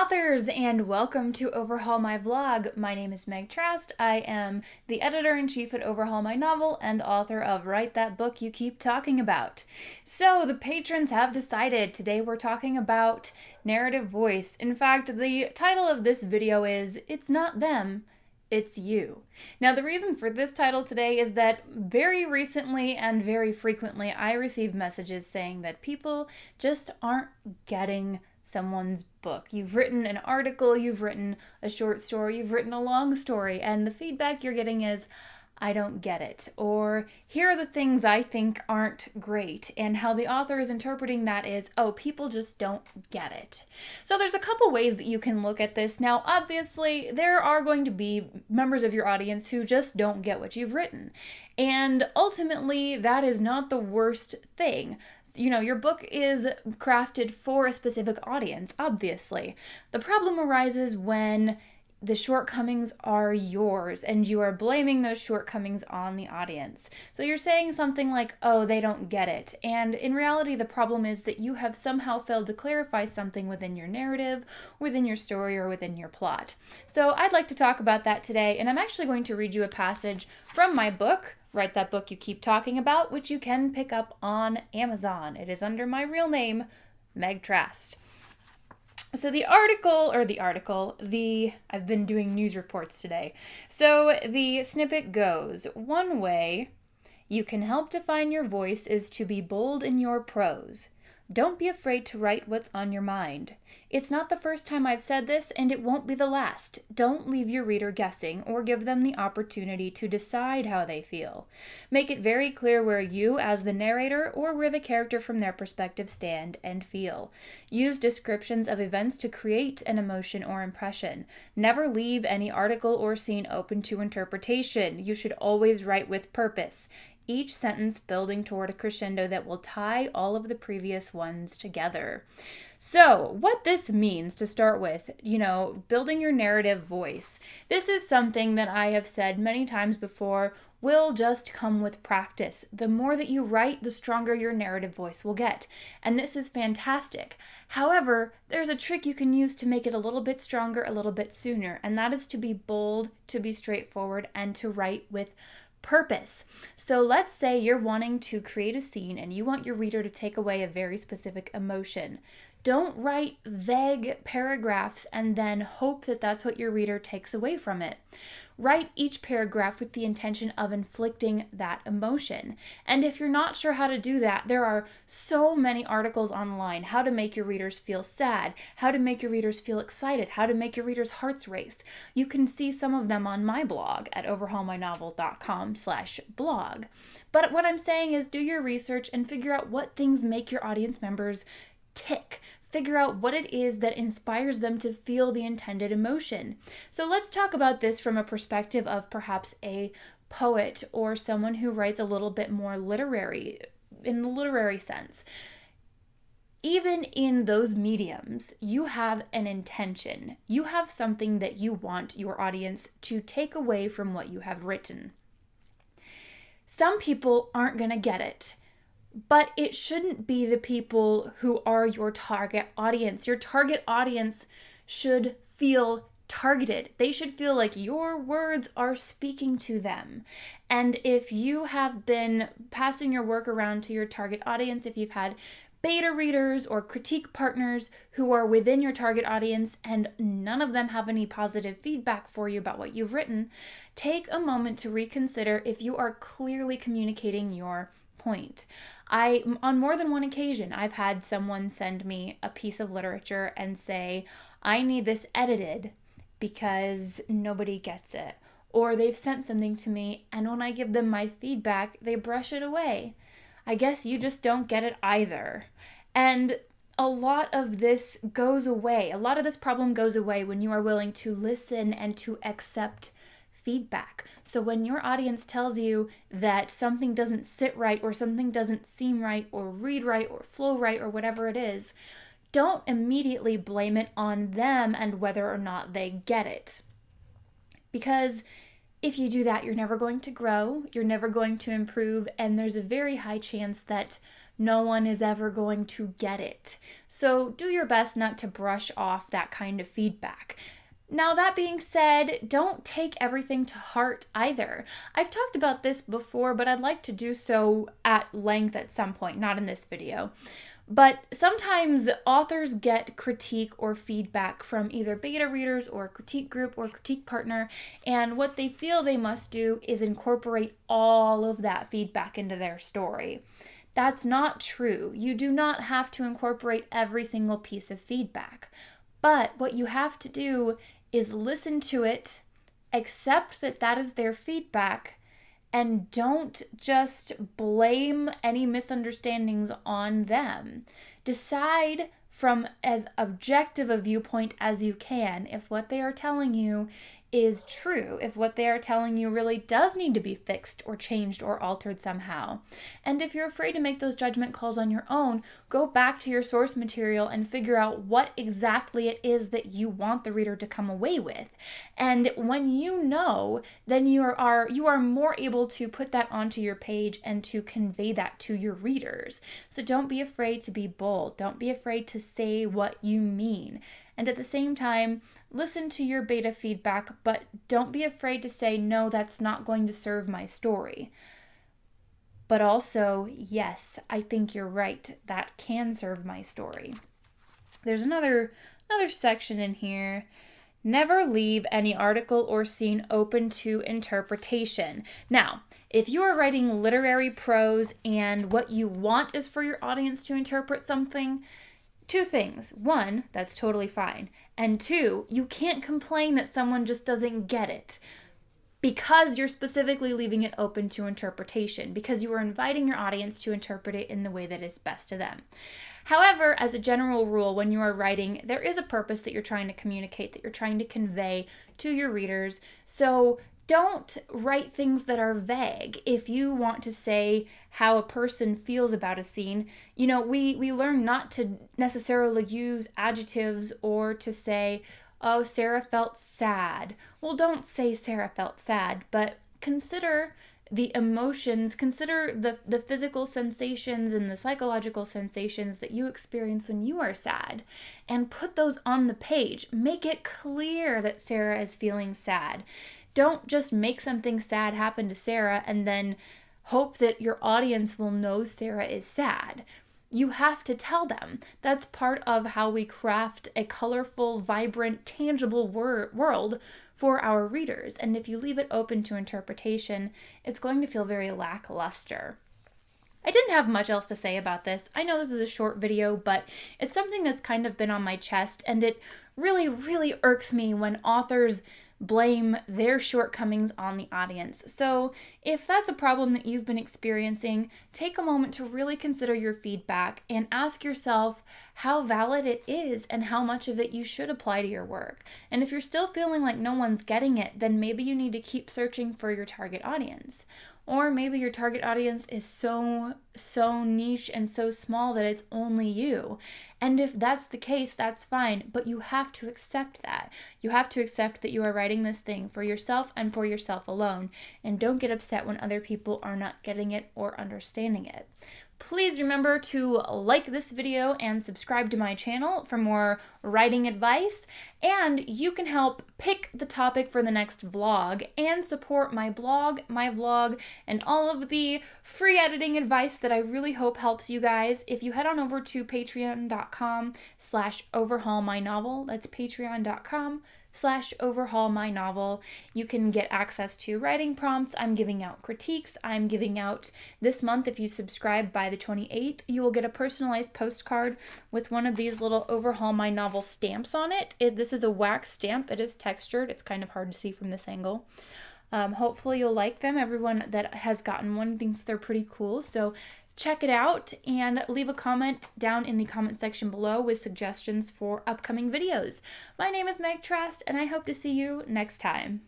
authors, and welcome to Overhaul My Vlog. My name is Meg Trask. I am the editor-in-chief at Overhaul My Novel and author of Write That Book You Keep Talking About. So the patrons have decided today we're talking about narrative voice. In fact, the title of this video is It's Not Them, It's You. Now, the reason for this title today is that very recently and very frequently I receive messages saying that people just aren't getting someone's book. You've written an article, you've written a short story, you've written a long story, and the feedback you're getting is, I don't get it, or here are the things I think aren't great, and how the author is interpreting that is, oh, people just don't get it. So there's a couple ways that you can look at this. Now, obviously, there are going to be members of your audience who just don't get what you've written, and ultimately, that is not the worst thing. You know, your book is crafted for a specific audience, obviously. The problem arises when the shortcomings are yours and you are blaming those shortcomings on the audience. So you're saying something like, oh, they don't get it. And in reality, the problem is that you have somehow failed to clarify something within your narrative, within your story, or within your plot. So I'd like to talk about that today, and I'm actually going to read you a passage from my book, Write That Book You Keep Talking About, which you can pick up on Amazon. It is under my real name, Meg Trask. So I've been doing news reports today. So the snippet goes, one way you can help define your voice is to be bold in your prose. Don't be afraid to write what's on your mind. It's not the first time I've said this, and it won't be the last. Don't leave your reader guessing or give them the opportunity to decide how they feel. Make it very clear where you, as the narrator, or where the character from their perspective stand and feel. Use descriptions of events to create an emotion or impression. Never leave any article or scene open to interpretation. You should always write with purpose, each sentence building toward a crescendo that will tie all of the previous ones together. So, what this means to start with, building your narrative voice. This is something that I have said many times before will just come with practice. The more that you write, the stronger your narrative voice will get. And this is fantastic. However, there's a trick you can use to make it a little bit stronger, a little bit sooner, and that is to be bold, to be straightforward, and to write with purpose. So let's say you're wanting to create a scene and you want your reader to take away a very specific emotion. Don't write vague paragraphs and then hope that that's what your reader takes away from it. Write each paragraph with the intention of inflicting that emotion. And if you're not sure how to do that, there are so many articles online. How to make your readers feel sad, how to make your readers feel excited, how to make your readers' hearts race. You can see some of them on my blog at overhaulmynovel.com/blog. But what I'm saying is do your research and figure out what things make your audience members tick. Figure out what it is that inspires them to feel the intended emotion. So let's talk about this from a perspective of perhaps a poet or someone who writes a little bit more literary, in the literary sense. Even in those mediums, you have an intention. You have something that you want your audience to take away from what you have written. Some people aren't going to get it. But it shouldn't be the people who are your target audience. Your target audience should feel targeted. They should feel like your words are speaking to them. And if you have been passing your work around to your target audience, if you've had beta readers or critique partners who are within your target audience and none of them have any positive feedback for you about what you've written, take a moment to reconsider if you are clearly communicating your point. On more than one occasion, I've had someone send me a piece of literature and say, I need this edited because nobody gets it. Or they've sent something to me and when I give them my feedback, they brush it away. I guess you just don't get it either. And a lot of this goes away. A lot of this problem goes away when you are willing to listen and to accept feedback. So when your audience tells you that something doesn't sit right or something doesn't seem right or read right or flow right or whatever it is, don't immediately blame it on them and whether or not they get it. Because if you do that, you're never going to grow, you're never going to improve, and there's a very high chance that no one is ever going to get it. So do your best not to brush off that kind of feedback. Now, that being said, don't take everything to heart either. I've talked about this before, but I'd like to do so at length at some point, not in this video. But sometimes authors get critique or feedback from either beta readers or a critique group or critique partner, and what they feel they must do is incorporate all of that feedback into their story. That's not true. You do not have to incorporate every single piece of feedback. But what you have to do is listen to it, accept that that is their feedback, and don't just blame any misunderstandings on them. Decide from as objective a viewpoint as you can if what they are telling you is true, if what they are telling you really does need to be fixed or changed or altered somehow. And if you're afraid to make those judgment calls on your own, go back to your source material and figure out what exactly it is that you want the reader to come away with. And when you know, then you are more able to put that onto your page and to convey that to your readers. So don't be afraid to be bold. Don't be afraid to say what you mean. And at the same time, listen to your beta feedback, but don't be afraid to say, no, that's not going to serve my story. But also, yes, I think you're right. That can serve my story. There's another section in here. Never leave any article or scene open to interpretation. Now, if you are writing literary prose and what you want is for your audience to interpret something, two things. One, that's totally fine. And two, you can't complain that someone just doesn't get it because you're specifically leaving it open to interpretation, because you are inviting your audience to interpret it in the way that is best to them. However, as a general rule, when you are writing, there is a purpose that you're trying to communicate, that you're trying to convey to your readers. So don't write things that are vague. If you want to say how a person feels about a scene, we learn not to necessarily use adjectives or to say, oh, Sarah felt sad. Well, don't say Sarah felt sad, but consider the emotions, consider the physical sensations and the psychological sensations that you experience when you are sad, and put those on the page. Make it clear that Sarah is feeling sad. Don't just make something sad happen to Sarah and then hope that your audience will know Sarah is sad. You have to tell them. That's part of how we craft a colorful, vibrant, tangible world for our readers. And if you leave it open to interpretation, it's going to feel very lackluster. I didn't have much else to say about this. I know this is a short video, but it's something that's kind of been on my chest, and it really, really irks me when authors blame their shortcomings on the audience. So if that's a problem that you've been experiencing, take a moment to really consider your feedback and ask yourself how valid it is and how much of it you should apply to your work. And if you're still feeling like no one's getting it, then maybe you need to keep searching for your target audience. Or maybe your target audience is so niche and so small that it's only you. And if that's the case, that's fine, but you have to accept that. You have to accept that you are writing this thing for yourself and for yourself alone, and don't get upset when other people are not getting it or understanding it. Please remember to like this video and subscribe to my channel for more writing advice, and you can help pick the topic for the next vlog and support my blog, my vlog, and all of the free editing advice that I really hope helps you guys. If you head on over to patreon.com/overhaulmynovel, that's patreon.com/overhaulmynovel. You can get access to writing prompts. I'm giving out critiques. I'm giving out this month, if you subscribe by the 28th, you will get a personalized postcard with one of these little Overhaul My Novel stamps on it. This is a wax stamp. It is textured. It's kind of hard to see from this angle. Hopefully you'll like them. Everyone that has gotten one thinks they're pretty cool. So check it out and leave a comment down in the comment section below with suggestions for upcoming videos. My name is Meg Trust, and I hope to see you next time.